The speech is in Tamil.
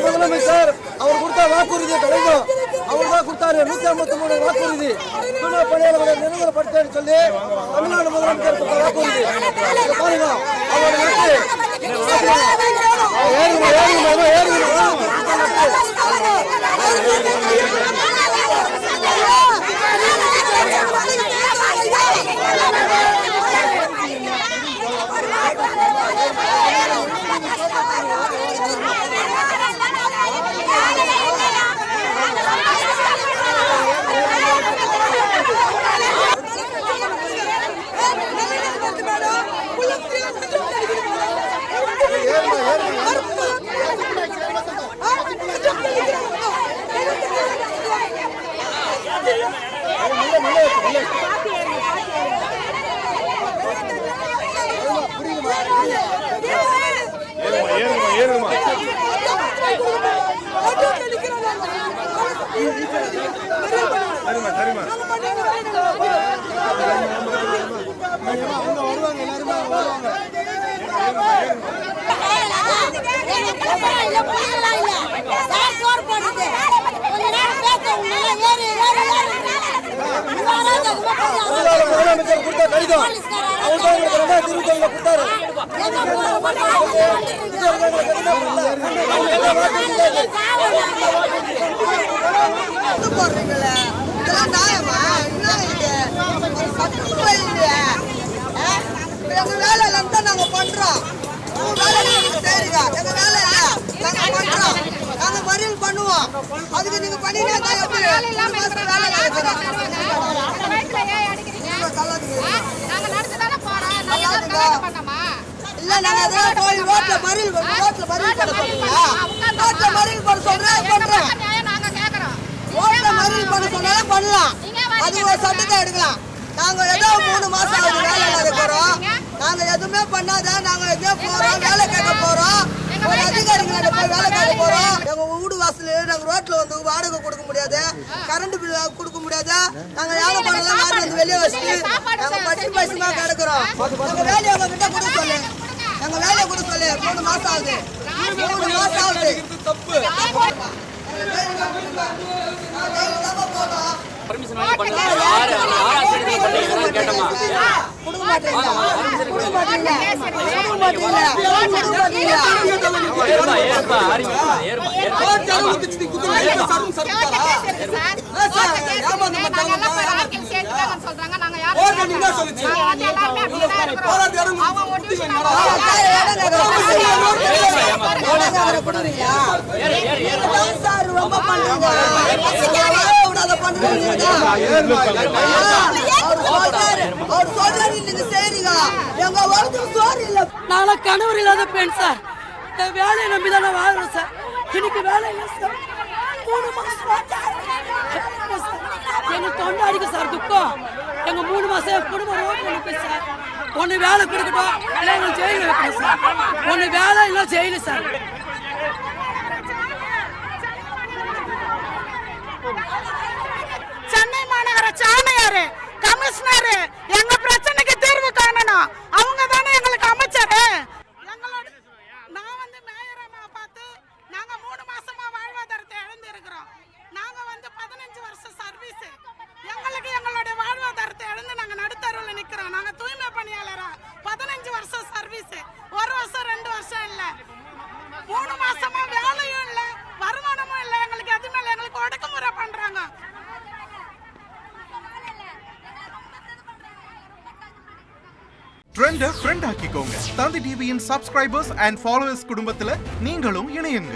முதலமைச்சர் அவர் கொடுத்த வாக்குறுதியை கிடைக்கும். அவர் தான் கொடுத்தாரு 153 வாக்குறுதி பணியாளர்களை நிரந்தரப்படுத்த சொல்லி தமிழ்நாடு முதலமைச்சர் கொடுத்த வாக்குறுதி பாருங்க. அதுக்கு நீங்க பண்ணினா இல்ல நாங்க போய் ரோட்ல மறியல் பண்ண சொல்றீங்களா? ரோட்ல மறியல் பண்ண சொல்றேன் பண்றேன். ரோட்ல மறியல் பண்ண சொன்னாலும் பண்ணலாம். அது ஒரு சட்டத்தை எடுக்கலாம். நாங்க ஏதோ 3 மாசம் ஆகுது வேலை இருக்கிறோம். நாங்க எதுவுமே பண்ணாத நாங்க எங்கேயோ போறோம், வேலை கேட்க போறோம், ஒரு அதிகாரிகளை போய் வேலை கேட்க போறோம். எங்க வீடு வாசல் நாங்க ரோட்ல வந்து வாடகை கொடுக்க முடியாது, கரண்ட் பில் கொடுக்க முடியாது. நாங்க வேலை பண்ணலாம் மாதிரி வந்து வெளியே வச்சுட்டு நாங்க பட்டி பசுமா கிடக்குறோம். எங்க வேலையை அவங்க கிட்ட கூட சொல்லு, எங்க வேலையை கூட சொல்லு. 3 மாசம் ஆகுது, 3 மாசம் ஆகுது. தப்பு பர்மிஷன் வாங்கி பண்ணலாம். கேட்டமா குடும்ப மாட்டீங்களா? குடும்ப மாட்டீங்களா? குடும்ப மாட்டீங்களா? ஏற்பா ஏற்பா ஏற்பா ஏற்பா குத்தி குத்தி சரும் சருக்காரா சார் ஏமாந்து மத்தவங்க வாக்கில் சேர்த்துட்டாங்கன்னு சொல்றாங்க. நாங்க யாரு ஓட நீங்க சொல்லுச்சு போராட்ட இடம் குத்தி வேணாடா சார் ரொம்ப பண்றீங்க. விடாத பண்றீங்க. நாளை கணவர் இல்லாத பெண் சார். இந்த வேலையை நம்பிதான் வாழ்றோம் சார். இன்னைக்கு வேலை இல்லை சார். 3 மாசம் எங்க தொண்டை அடிக்க சார் துக்கம். எங்க 3 மாசம் குடும்ப ரோட்ல நிற்பேன் சார். ஒண்ணு வேலை கொடுக்கட்டும் இல்லை எங்களுக்கு ஜெயில வைக்கணும் சார். ஒண்ணு வேலை இல்லை ஜெயிலு சார். சென்னை மாநகராட்சி ஆணையர், கமிஷனர் எங்க பிரச்சனைக்கு தீர்வு காணணும். அவங்க தானே எங்களுக்கு அமைச்சர். நான் வந்து மேயரமா பார்த்து நாங்க 3 மாசமா வாழ்வாதாரத்தை இழந்து இருக்கிறோம். நாங்க வந்து 15 வருஷம் சர்வீஸ். எங்களுக்கு எங்களுடைய வாழ்வாதாரத்தை இழந்து நாங்க நடுத்தருவில் நிக்கிறோம். நாங்க தூய்மை பணியாளரா 15 வருஷம் சர்வீஸ். 1 வருஷம் 2 வருஷம் இல்ல, 3 மாசமா வேலையும் இல்ல, வருமானமும் இல்ல. எங்களுக்கு எதுவுமே இல்லை. எங்களுக்கு ஒடுக்குமுறை பண்றாங்க. ட்ரெண்ட ஃப்ரெண்ட் ஆக்கிக்கோங்க. தந்தி டிவியின் சப்ஸ்கிரைபர்ஸ் அண்ட் ஃபாலோவர்ஸ் குடும்பத்துல நீங்களும் இணையுங்க.